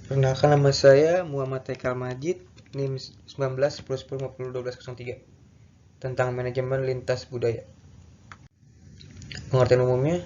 Perkenalkan, nama saya Muhammad Haikal Majid, NIM 19 10 10 50 1203, tentang manajemen lintas budaya. Pengertian umumnya,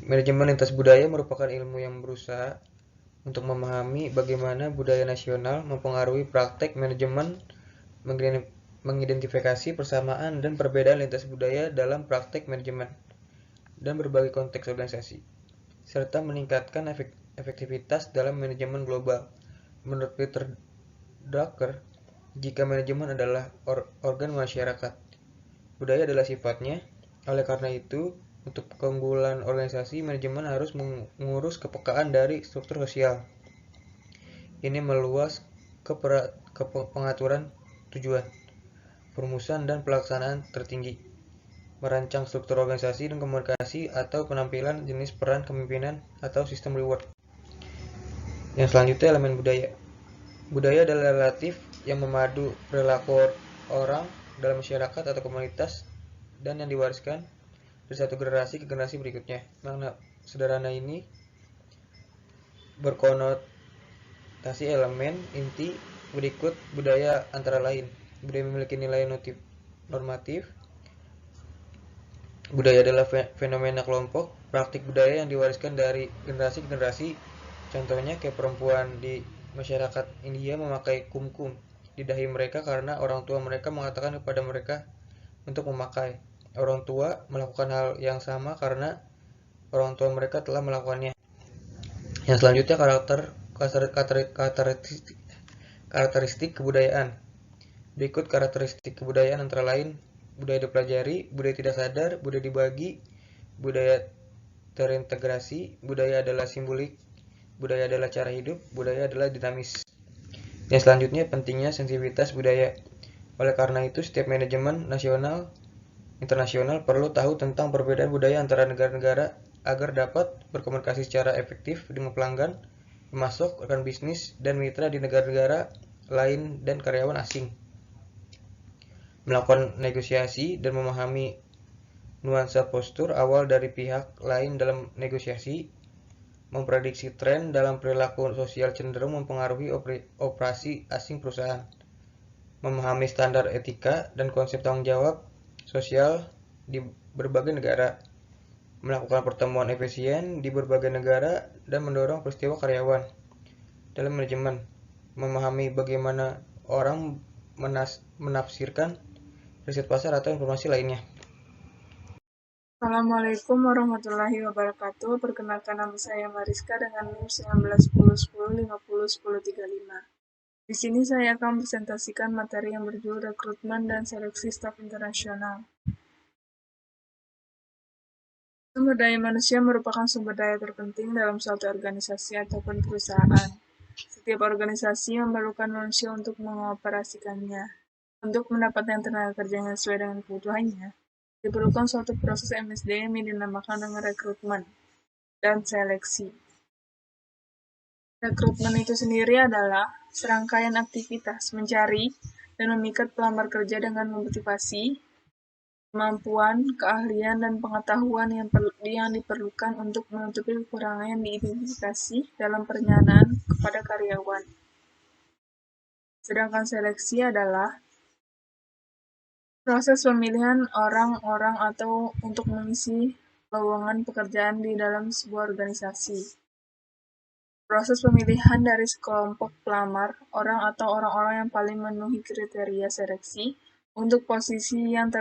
manajemen lintas budaya merupakan ilmu yang berusaha untuk memahami bagaimana budaya nasional mempengaruhi praktek manajemen, mengidentifikasi persamaan dan perbedaan lintas budaya dalam praktek manajemen dan berbagai konteks organisasi, serta meningkatkan efektivitas dalam manajemen global. Menurut Peter Drucker, jika manajemen adalah organ masyarakat, budaya adalah sifatnya. Oleh karena itu, untuk keunggulan organisasi, manajemen harus mengurus kepekaan dari struktur sosial. Ini meluas ke pengaturan tujuan, perumusan dan pelaksanaan tertinggi, merancang struktur organisasi dan komunikasi atau penampilan jenis peran kepemimpinan atau sistem reward. Yang selanjutnya, elemen budaya. Budaya adalah relatif yang memadu perilaku orang dalam masyarakat atau komunitas dan yang diwariskan dari satu generasi ke generasi berikutnya. Makna sederhana ini berkonotasi elemen inti berikut budaya, antara lain: budaya memiliki nilai normatif, budaya adalah fenomena kelompok, praktik budaya yang diwariskan dari generasi ke generasi. Contohnya kayak perempuan di masyarakat India memakai kumkum di dahi mereka karena orang tua mereka mengatakan kepada mereka untuk memakai. Orang tua melakukan hal yang sama karena orang tua mereka telah melakukannya. Yang selanjutnya, karakteristik kebudayaan. Berikut karakteristik kebudayaan antara lain: budaya dipelajari, budaya tidak sadar, budaya dibagi, budaya terintegrasi, budaya adalah simbolik, budaya adalah cara hidup, budaya adalah dinamis. Yang selanjutnya, pentingnya sensitivitas budaya. Oleh karena itu, setiap manajemen nasional internasional perlu tahu tentang perbedaan budaya antara negara-negara agar dapat berkomunikasi secara efektif dengan pelanggan, pemasok, rekan bisnis, dan mitra di negara-negara lain dan karyawan asing. Melakukan negosiasi dan memahami nuansa postur awal dari pihak lain dalam negosiasi. Memprediksi tren dalam perilaku sosial cenderung mempengaruhi operasi asing perusahaan. Memahami standar etika dan konsep tanggung jawab sosial di berbagai negara. Melakukan pertemuan efisien di berbagai negara dan mendorong peristiwa karyawan. Dalam manajemen, memahami bagaimana orang menafsirkan riset pasar atau informasi lainnya. Assalamualaikum warahmatullahi wabarakatuh. Perkenalkan, nama saya Mariska dengan NIM 19 10 10 50 10 35. Di sini saya akan presentasikan materi yang berjudul rekrutmen dan seleksi staf internasional. Sumber daya manusia merupakan sumber daya terpenting dalam suatu organisasi ataupun perusahaan. Setiap organisasi memerlukan manusia untuk mengoperasikannya. Untuk mendapatkan tenaga kerja yang sesuai dengan kebutuhannya, diperlukan suatu proses MSDM yang dinamakan dengan rekrutmen dan seleksi. Rekrutmen itu sendiri adalah serangkaian aktivitas mencari dan memikat pelamar kerja dengan memotivasi kemampuan, keahlian, dan pengetahuan yang diperlukan untuk menutupi kekurangan yang diidentifikasi dalam perencanaan kepada karyawan. Sedangkan seleksi adalah proses pemilihan orang-orang atau untuk mengisi lowongan pekerjaan di dalam sebuah organisasi. Proses pemilihan dari sekelompok pelamar, orang atau orang-orang yang paling memenuhi kriteria seleksi untuk posisi yang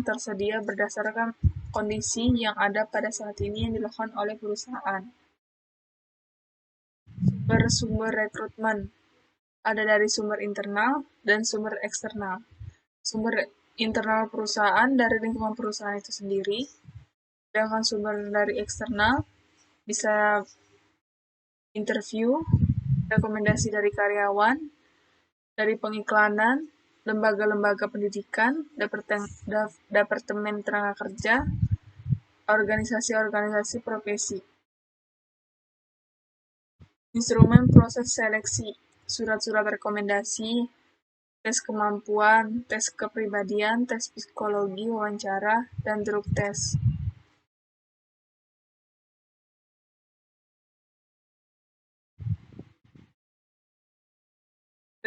tersedia berdasarkan kondisi yang ada pada saat ini yang dilakukan oleh perusahaan. Sumber-sumber rekrutmen ada dari sumber internal dan sumber eksternal. Sumber internal perusahaan dari lingkungan perusahaan itu sendiri, sedangkan sumber dari eksternal bisa interview, rekomendasi dari karyawan, dari pengiklanan, lembaga-lembaga pendidikan, departemen tenaga kerja, organisasi-organisasi profesi. Instrumen proses seleksi, surat-surat rekomendasi, tes kemampuan, tes kepribadian, tes psikologi, wawancara, dan drug test.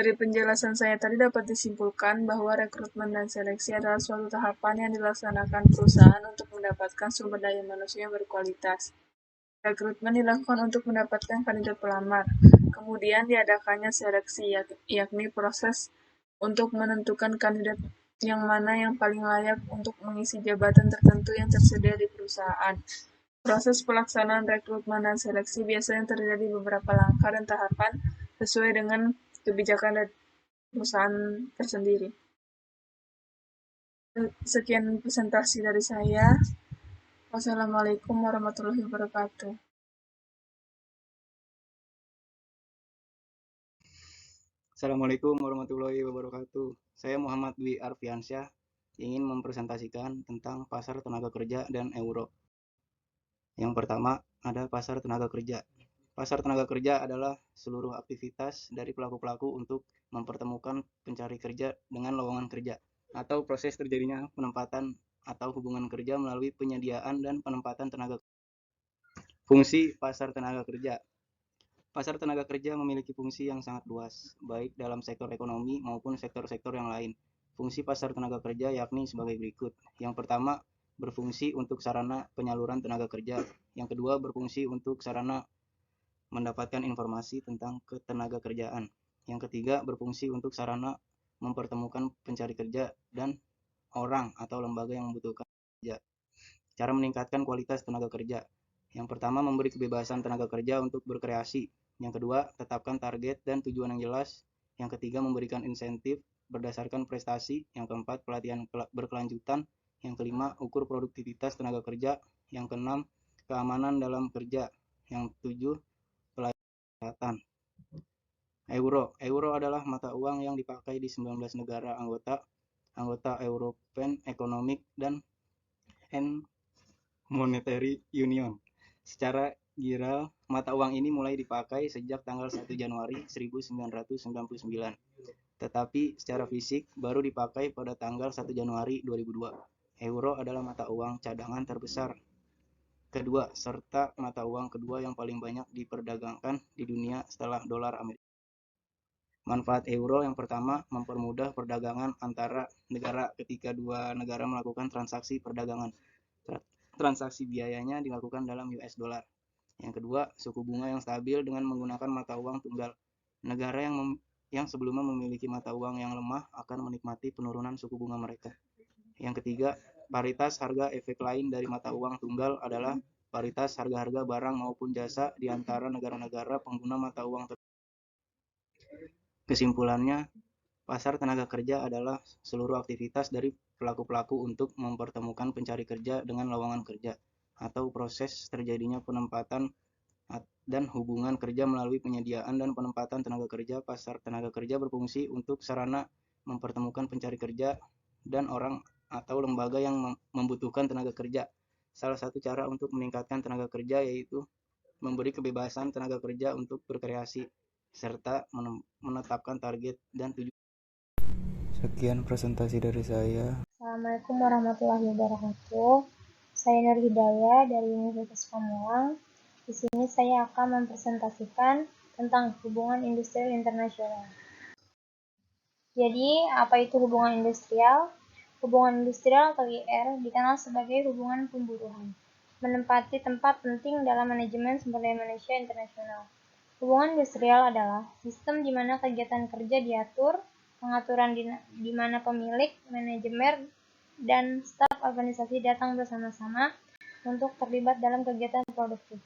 Dari penjelasan saya tadi dapat disimpulkan bahwa rekrutmen dan seleksi adalah suatu tahapan yang dilaksanakan perusahaan untuk mendapatkan sumber daya manusia yang berkualitas. Rekrutmen dilakukan untuk mendapatkan kandidat pelamar. Kemudian diadakannya seleksi, yakni proses untuk menentukan kandidat yang mana yang paling layak untuk mengisi jabatan tertentu yang tersedia di perusahaan. Proses pelaksanaan rekrutmen dan seleksi biasanya terjadi beberapa langkah dan tahapan sesuai dengan kebijakan dari perusahaan tersendiri. Sekian presentasi dari saya. Wassalamualaikum warahmatullahi wabarakatuh. Assalamualaikum warahmatullahi wabarakatuh. Saya Muhammad Dwi Arfiansyah ingin mempresentasikan tentang pasar tenaga kerja dan euro. Yang pertama ada pasar tenaga kerja. Pasar tenaga kerja adalah seluruh aktivitas dari pelaku-pelaku untuk mempertemukan pencari kerja dengan lowongan kerja atau proses terjadinya penempatan atau hubungan kerja melalui penyediaan dan penempatan tenaga kerja. Fungsi pasar tenaga kerja. Pasar tenaga kerja memiliki fungsi yang sangat luas, baik dalam sektor ekonomi maupun sektor-sektor yang lain. Fungsi pasar tenaga kerja yakni sebagai berikut. Yang pertama, berfungsi untuk sarana penyaluran tenaga kerja. Yang kedua, berfungsi untuk sarana mendapatkan informasi tentang ketenaga kerjaan. Yang ketiga, berfungsi untuk sarana mempertemukan pencari kerja dan orang atau lembaga yang membutuhkan kerja. Cara meningkatkan kualitas tenaga kerja. Yang pertama, memberi kebebasan tenaga kerja untuk berkreasi. Yang kedua, tetapkan target dan tujuan yang jelas. Yang ketiga, memberikan insentif berdasarkan prestasi. Yang keempat, pelatihan berkelanjutan. Yang kelima, ukur produktivitas tenaga kerja. Yang keenam, keamanan dalam kerja. Yang tujuh, pelayanan kesehatan. Euro adalah mata uang yang dipakai di 19 negara anggota European Economic dan Monetary Union. Secara giral, mata uang ini mulai dipakai sejak tanggal 1 Januari 1999. Tetapi secara fisik baru dipakai pada tanggal 1 Januari 2002. Euro adalah mata uang cadangan terbesar kedua serta mata uang kedua yang paling banyak diperdagangkan di dunia setelah dolar Amerika. Manfaat euro yang pertama, mempermudah perdagangan antara negara ketika dua negara melakukan transaksi perdagangan. Transaksi biayanya dilakukan dalam US dollar. Yang kedua, suku bunga yang stabil dengan menggunakan mata uang tunggal. Negara yang sebelumnya memiliki mata uang yang lemah akan menikmati penurunan suku bunga mereka. Yang ketiga, paritas harga. Efek lain dari mata uang tunggal adalah paritas harga-harga barang maupun jasa di antara negara-negara pengguna mata uang tersebut. Kesimpulannya, pasar tenaga kerja adalah seluruh aktivitas dari pelaku-pelaku untuk mempertemukan pencari kerja dengan lowongan kerja atau proses terjadinya penempatan dan hubungan kerja melalui penyediaan dan penempatan tenaga kerja. Pasar tenaga kerja berfungsi untuk sarana mempertemukan pencari kerja dan orang atau lembaga yang membutuhkan tenaga kerja. Salah satu cara untuk meningkatkan tenaga kerja yaitu memberi kebebasan tenaga kerja untuk berkreasi serta menetapkan target dan tujuan. Sekian presentasi dari saya. Assalamualaikum warahmatullahi wabarakatuh. Saya Nur Hidayah dari Universitas Pamulang. Di sini saya akan mempresentasikan tentang hubungan industrial internasional. Jadi, apa itu hubungan industrial? Hubungan industrial atau IR dikenal sebagai hubungan pemburuan, menempati tempat penting dalam manajemen sumber daya manusia internasional. Hubungan industrial adalah sistem di mana kegiatan kerja diatur, pengaturan di mana pemilik, manajemen, dan staf organisasi datang bersama-sama untuk terlibat dalam kegiatan produktif.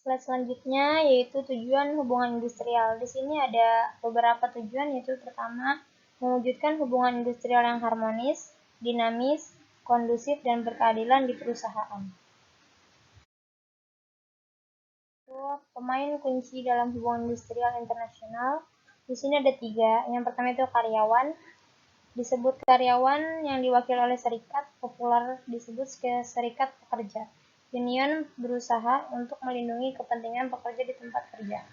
Slide selanjutnya yaitu tujuan hubungan industrial. Di sini ada beberapa tujuan, yaitu pertama, mewujudkan hubungan industrial yang harmonis, dinamis, kondusif, dan berkeadilan di perusahaan. Pemain kunci dalam hubungan industrial internasional. Di sini ada 3. Yang pertama itu karyawan. Disebut karyawan yang diwakili oleh serikat, populer disebut serikat pekerja. Union berusaha untuk melindungi kepentingan pekerja di tempat kerja.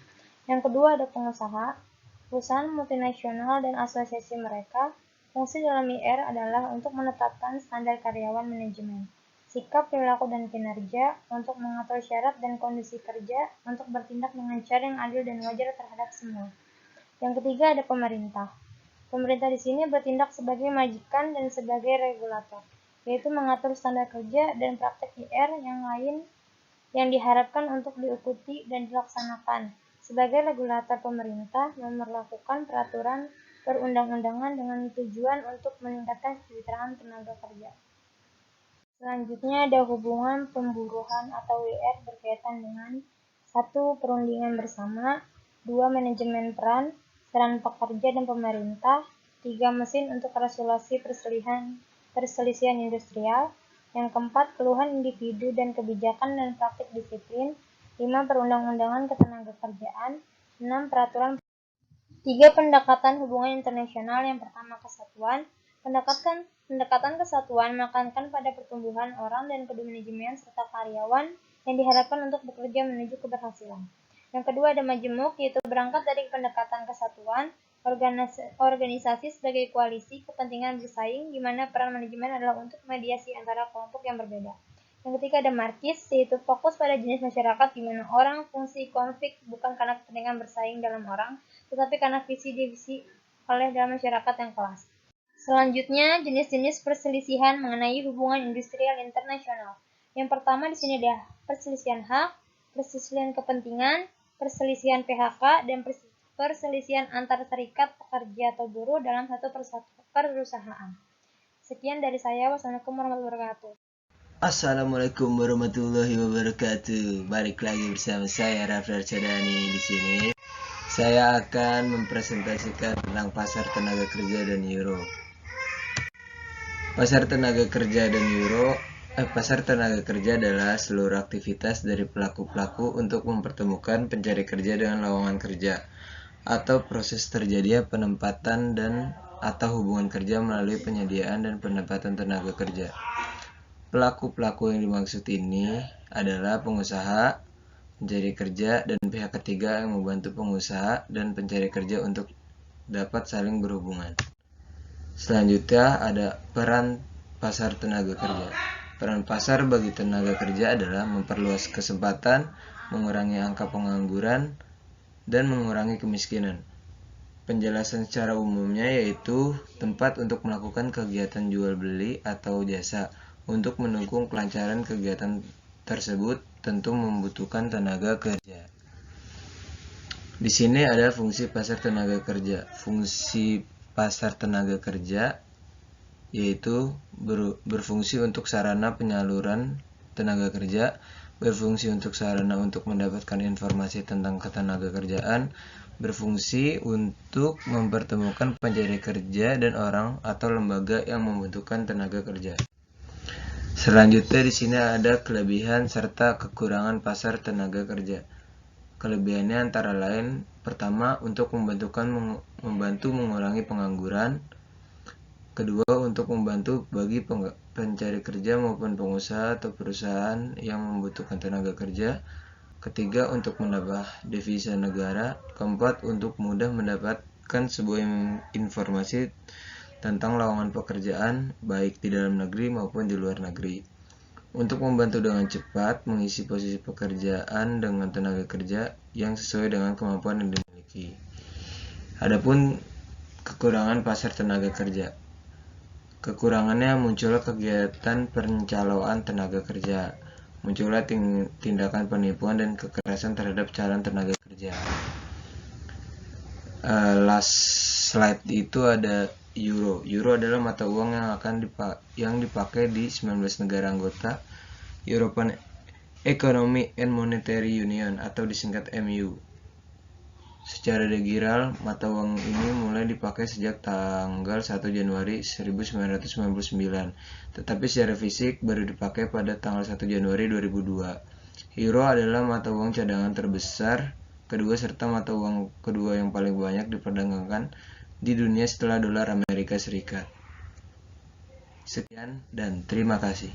Yang kedua ada pengusaha. Perusahaan multinasional dan asosiasi mereka. Fungsi dalam IR adalah untuk menetapkan standar karyawan manajemen, sikap, perilaku, dan kinerja, untuk mengatur syarat dan kondisi kerja, untuk bertindak dengan cara yang adil dan wajar terhadap semua. Yang ketiga ada pemerintah. Pemerintah di sini bertindak sebagai majikan dan sebagai regulator, yaitu mengatur standar kerja dan praktek IR yang lain yang diharapkan untuk diikuti dan dilaksanakan. Sebagai regulator, pemerintah memberlakukan peraturan perundang-undangan dengan tujuan untuk meningkatkan kesejahteraan tenaga kerja. Selanjutnya ada hubungan pemburuhan atau WR berkaitan dengan 1. Perundingan bersama, 2. Manajemen peran pekerja dan pemerintah, 3. Mesin untuk resolusi perselisihan industrial, yang keempat keluhan individu dan kebijakan dan praktik disiplin, 5. Perundang-undangan ketenagakerjaan, 6. Peraturan 3. Pendekatan hubungan internasional. Yang pertama kesatuan. Pendekatan kesatuan menekankan pada pertumbuhan orang dan kedua manajemen serta karyawan yang diharapkan untuk bekerja menuju keberhasilan. Yang kedua ada majemuk, yaitu berangkat dari pendekatan kesatuan, organisasi sebagai koalisi kepentingan bersaing, di mana peran manajemen adalah untuk mediasi antara kelompok yang berbeda. Yang ketiga ada markis, yaitu fokus pada jenis masyarakat di mana orang fungsi konflik bukan karena kepentingan bersaing dalam orang, tetapi karena visi divisi oleh dalam masyarakat yang kelas. Selanjutnya, jenis-jenis perselisihan mengenai hubungan industrial internasional. Yang pertama di sini ada perselisihan hak, perselisihan kepentingan, perselisihan PHK, dan perselisihan antar serikat pekerja atau buruh dalam satu perusahaan. Sekian dari saya. Wassalamualaikum warahmatullahi wabarakatuh. Assalamualaikum warahmatullahi wabarakatuh. Balik lagi bersama saya Rafdar Sadani di sini. Saya akan mempresentasikan tentang pasar tenaga kerja dan euro. Pasar tenaga kerja adalah seluruh aktivitas dari pelaku-pelaku untuk mempertemukan pencari kerja dengan lowongan kerja, atau proses terjadinya penempatan dan atau hubungan kerja melalui penyediaan dan penempatan tenaga kerja. Pelaku-pelaku yang dimaksud ini adalah pengusaha, pencari kerja, dan pihak ketiga yang membantu pengusaha dan pencari kerja untuk dapat saling berhubungan. Selanjutnya ada peran pasar tenaga kerja. Peran pasar bagi tenaga kerja adalah memperluas kesempatan, mengurangi angka pengangguran, dan mengurangi kemiskinan. Penjelasan secara umumnya yaitu tempat untuk melakukan kegiatan jual beli atau jasa. Untuk mendukung kelancaran kegiatan tersebut tentu membutuhkan tenaga kerja. Di sini ada fungsi pasar tenaga kerja. Fungsi pasar tenaga kerja yaitu berfungsi untuk sarana penyaluran tenaga kerja, berfungsi untuk sarana untuk mendapatkan informasi tentang ketenaga kerjaan, berfungsi untuk mempertemukan pencari kerja dan orang atau lembaga yang membutuhkan tenaga kerja. Selanjutnya di sini ada kelebihan serta kekurangan pasar tenaga kerja. Kelebihannya antara lain, pertama untuk membantu mengurangi pengangguran, kedua untuk membantu bagi pencari kerja maupun pengusaha atau perusahaan yang membutuhkan tenaga kerja, ketiga untuk menambah devisa negara, keempat untuk mudah mendapatkan sebuah informasi tentang lowongan pekerjaan baik di dalam negeri maupun di luar negeri. Untuk membantu dengan cepat mengisi posisi pekerjaan dengan tenaga kerja yang sesuai dengan kemampuan yang dimiliki. Adapun kekurangan pasar tenaga kerja. Kekurangannya munculnya kegiatan pencalonan tenaga kerja, munculnya tindakan penipuan dan kekerasan terhadap calon tenaga kerja. Last slide itu ada euro. Euro adalah mata uang yang dipakai di 19 negara anggota European Economic and Monetary Union atau disingkat MU. Secara digital, mata uang ini mulai dipakai sejak tanggal 1 Januari 1999, tetapi secara fisik baru dipakai pada tanggal 1 Januari 2002. Euro adalah mata uang cadangan terbesar kedua serta mata uang kedua yang paling banyak diperdagangkan di dunia setelah dolar Amerika Serikat. Sekian dan terima kasih.